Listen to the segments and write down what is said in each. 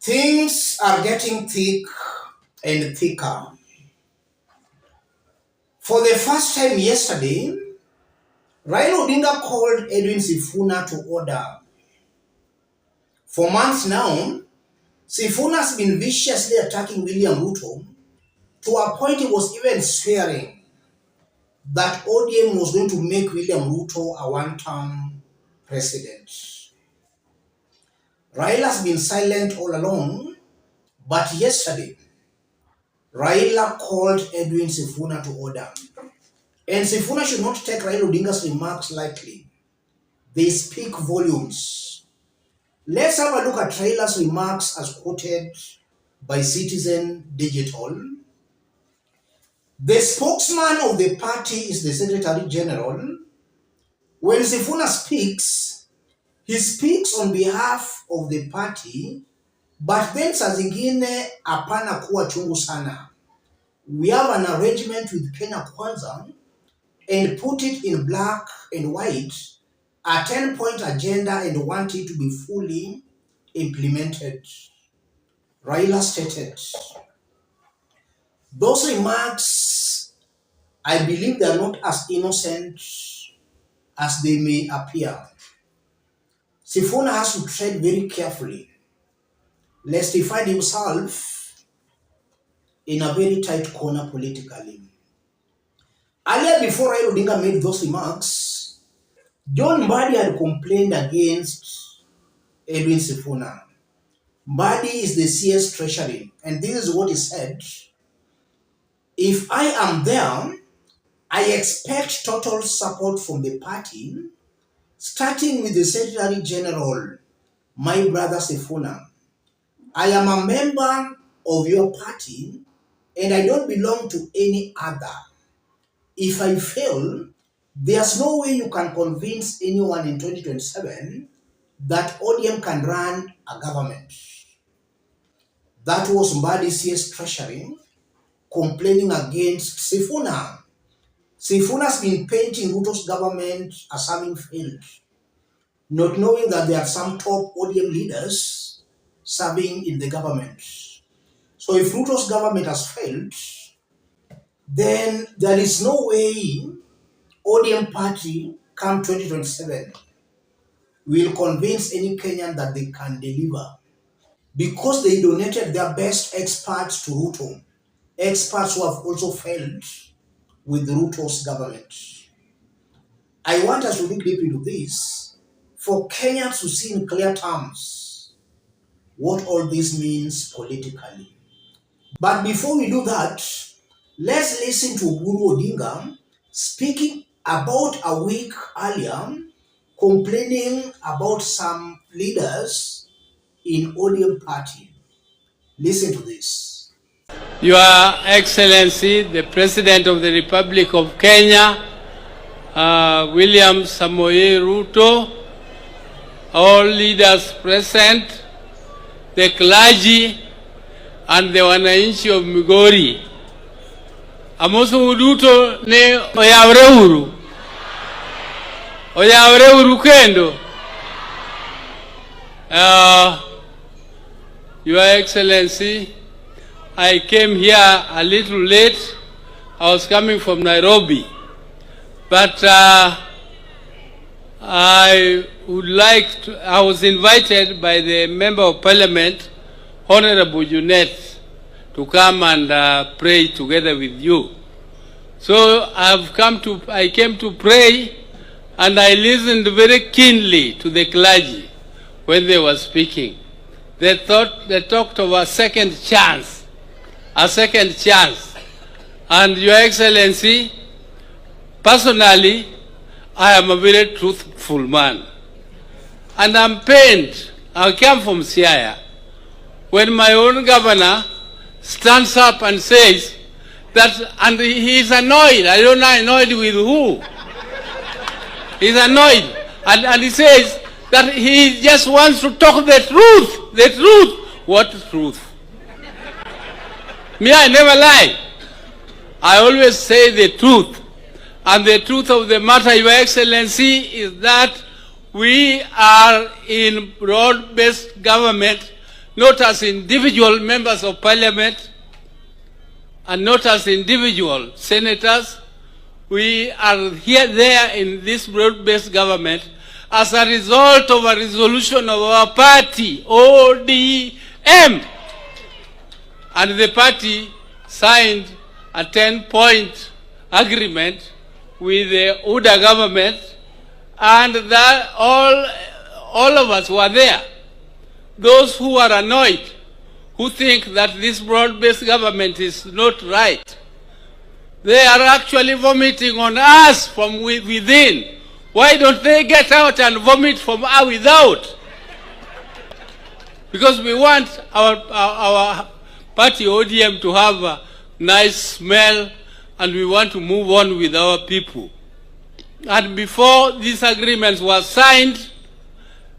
Things are getting thick and thicker. For the first time yesterday, Raila Odinga called Edwin Sifuna to order. For months now, Sifuna has been viciously attacking William Ruto to a point he was even swearing that ODM was going to make William Ruto a one-term president. Raila has been silent all along, but yesterday, Raila called Edwin Sifuna to order. And Sifuna should not take Raila Odinga's remarks lightly. They speak volumes. Let's have a look at Raila's remarks as quoted by Citizen Digital. The spokesman of the party is the Secretary General. When Sifuna speaks, he speaks on behalf of the party, but then saa zingine hapana kuwa chungu sana. We have an arrangement with Kenya Kwanza and put it in black and white, a 10-point agenda, and want it to be fully implemented. Raila stated. Those remarks, I believe they are not as innocent as they may appear. Sifuna has to tread very carefully, lest he find himself in a very tight corner politically. Earlier, before Raila Odinga made those remarks, John Mbadi had complained against Edwin Sifuna. Mbadi is the CS Treasury, and this is what he said. If I am there, I expect total support from the party, starting with the Secretary General, my brother Sifuna. I am a member of your party, and I don't belong to any other. If I fail, there's no way you can convince anyone in 2027 that ODM can run a government. That was Mbadi CS Treasury complaining against Sifuna. Sifuna has been painting Ruto's government as having failed, not knowing that there are some top ODM leaders serving in the government. So if Ruto's government has failed, then there is no way ODM party come 2027 will convince any Kenyan that they can deliver, because they donated their best experts to Ruto, experts who have also failed with Ruto's government. I want us to look deep into this for Kenyans to see in clear terms what all this means politically. But before we do that, let's listen to Guru Odinga speaking about a week earlier, complaining about some leaders in ODM party. Listen to this. Your Excellency, the President of the Republic of Kenya, William Samoei Ruto, all leaders present, the clergy, and the wananchi of Migori. Amoso Ruto ne oyavre uru kendo. Your Excellency, I came here a little late. I was coming from Nairobi, but I was invited by the Member of Parliament, Honorable Junet, to come and pray together with you. So I came to pray, and I listened very keenly to the clergy when they were speaking. They talked of a second chance. And Your Excellency, personally, I am a very truthful man. And I'm pained. I come from Siaya. When my own governor stands up and says that, and he is annoyed. I don't know annoyed with who. He's annoyed. And he says that he just wants to talk the truth. The truth. What truth? Me, I never lie. I always say the truth. And the truth of the matter, Your Excellency, is that we are in broad-based government not as individual members of parliament and not as individual senators. We are here there in this broad-based government as a result of a resolution of our party, ODM. And the party signed a 10-point agreement with the UDA government, and that all of us were there. Those who are annoyed, who think that this broad-based government is not right, they are actually vomiting on us from within. Why don't they get out and vomit from without? Because we want our party ODM to have a nice smell, and we want to move on with our people. And before these agreements were signed,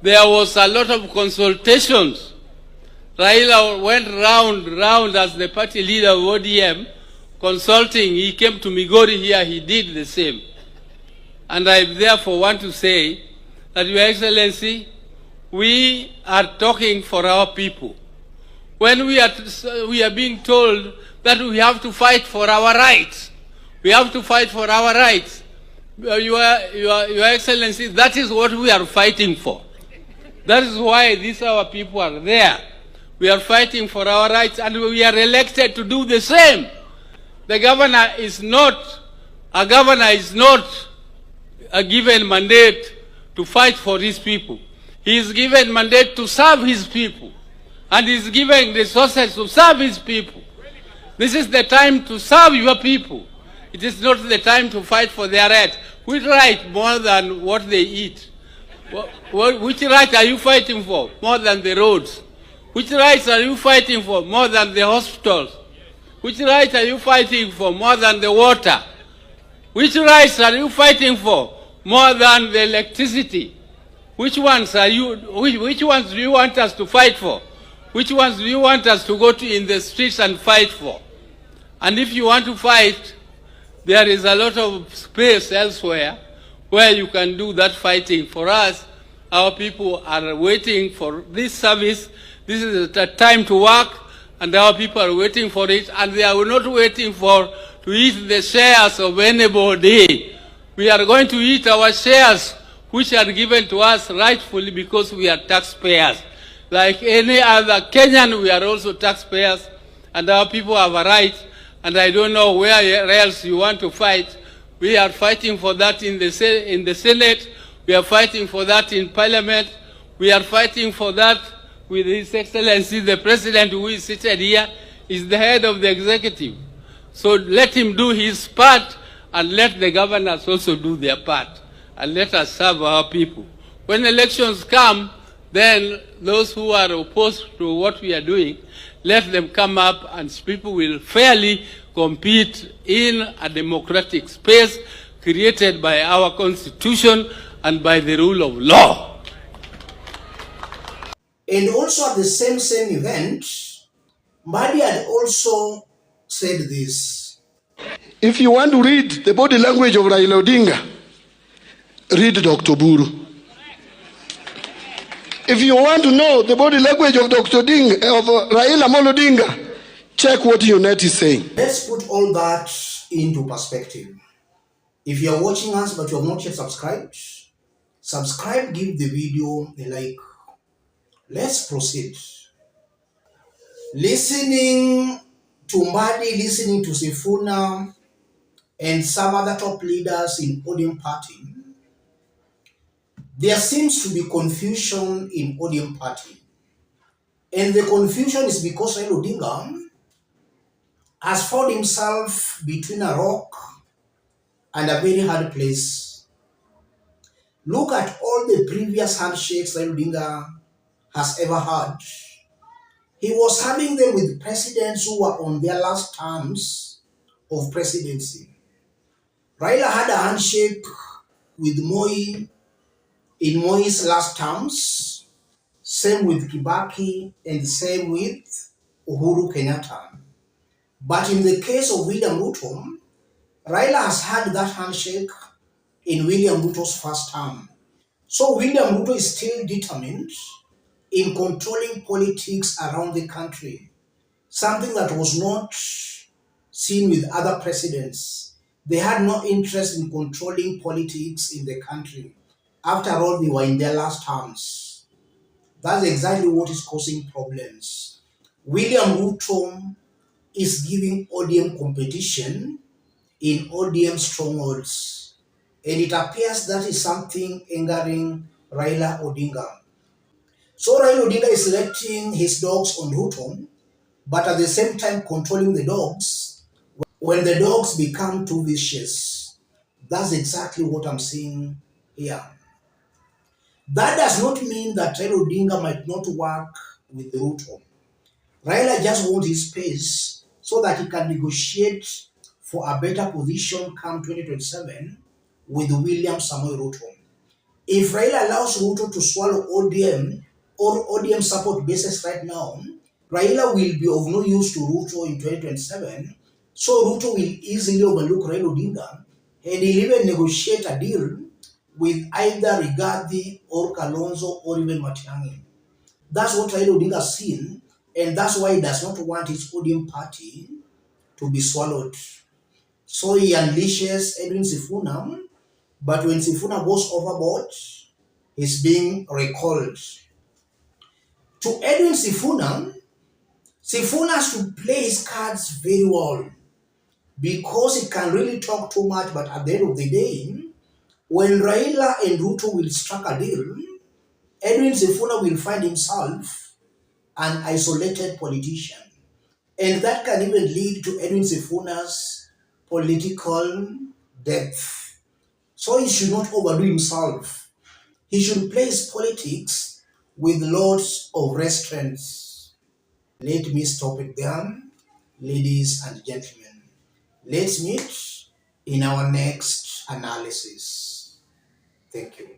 there was a lot of consultations. Raila went round as the party leader of ODM, consulting. He came to Migori here, he did the same. And I therefore want to say that, Your Excellency, we are talking for our people. When we are being told that we have to fight for our rights, we have to fight for our rights. Your Excellency, that is what we are fighting for. That is why these our people are there. We are fighting for our rights, and we are elected to do the same. The governor is not a given mandate to fight for his people. He is given mandate to serve his people, and he is given resources to serve his people. This is the time to serve your people. It is not the time to fight for their right. Which right more than what they eat? Which right are you fighting for more than the roads? Which rights are you fighting for more than the hospitals? Which right are you fighting for more than the water? Which rights are you fighting for more than the electricity? Which ones do you want us to fight for? Which ones do you want us to go to in the streets and fight for? And if you want to fight, there is a lot of space elsewhere where you can do that fighting. For us, our people are waiting for this service. This is the time to work, and our people are waiting for it, and they are not waiting to eat the shares of anybody. We are going to eat our shares, which are given to us rightfully because we are taxpayers. Like any other Kenyan, we are also taxpayers, and our people have a right, and I don't know where else you want to fight. We are fighting for that in the Senate. We are fighting for that in Parliament. We are fighting for that with His Excellency, the President, who is seated here, is the head of the executive. So let him do his part, and let the governors also do their part, and let us serve our people. When elections come, then those who are opposed to what we are doing, let them come up, and people will fairly compete in a democratic space created by our Constitution and by the rule of law. And also at the same event, Mbadi had also said this. If you want to read the body language of Raila Odinga, read Dr. Buru. If you want to know the body language of Dr. Odinga, of Raila Amolo Odinga, check what UNET is saying. Let's put all that into perspective. If you are watching us but you have not yet subscribed, subscribe, give the video a like. Let's proceed. Listening to Mbadi, listening to Sifuna, and some other top leaders in ODM party, there seems to be confusion in ODM party. And the confusion is because Raila Odinga has found himself between a rock and a very hard place. Look at all the previous handshakes Raila Odinga has ever had. He was having them with presidents who were on their last terms of presidency. Raila had a handshake with Moi in Moi's last terms, same with Kibaki, and same with Uhuru Kenyatta. But in the case of William Ruto, Raila has had that handshake in William Ruto's first term. So William Ruto is still determined in controlling politics around the country, something that was not seen with other presidents. They had no interest in controlling politics in the country. After all, they were in their last terms. That's exactly what is causing problems. William Ruto is giving ODM competition in ODM strongholds. And it appears that is something angering Raila Odinga. So Raila Odinga is letting his dogs on Ruto, but at the same time controlling the dogs when the dogs become too vicious. That's exactly what I'm seeing here. That does not mean that Raila Odinga might not work with Ruto. Raila just wants his space so that he can negotiate for a better position come 2027 with William Samoei Ruto. If Raila allows Ruto to swallow ODM or ODM support bases right now, Raila will be of no use to Ruto in 2027. So Ruto will easily overlook Raila Odinga and he'll even negotiate a deal with either Rigathi or Kalonzo or even Matiang'i. That's what Raila Odinga has seen, and that's why he does not want his ODM party to be swallowed. So he unleashes Edwin Sifuna, but when Sifuna goes overboard, he's being recalled. To Edwin Sifuna, Sifuna has to play his cards very well because he can really talk too much, but at the end of the day, when Raila and Ruto will strike a deal, Edwin Sifuna will find himself an isolated politician. And that can even lead to Edwin Sifuna's political death. So he should not overdo himself. He should play his politics with lots of restraints. Let me stop it there, ladies and gentlemen. Let's meet in our next analysis. Thank you.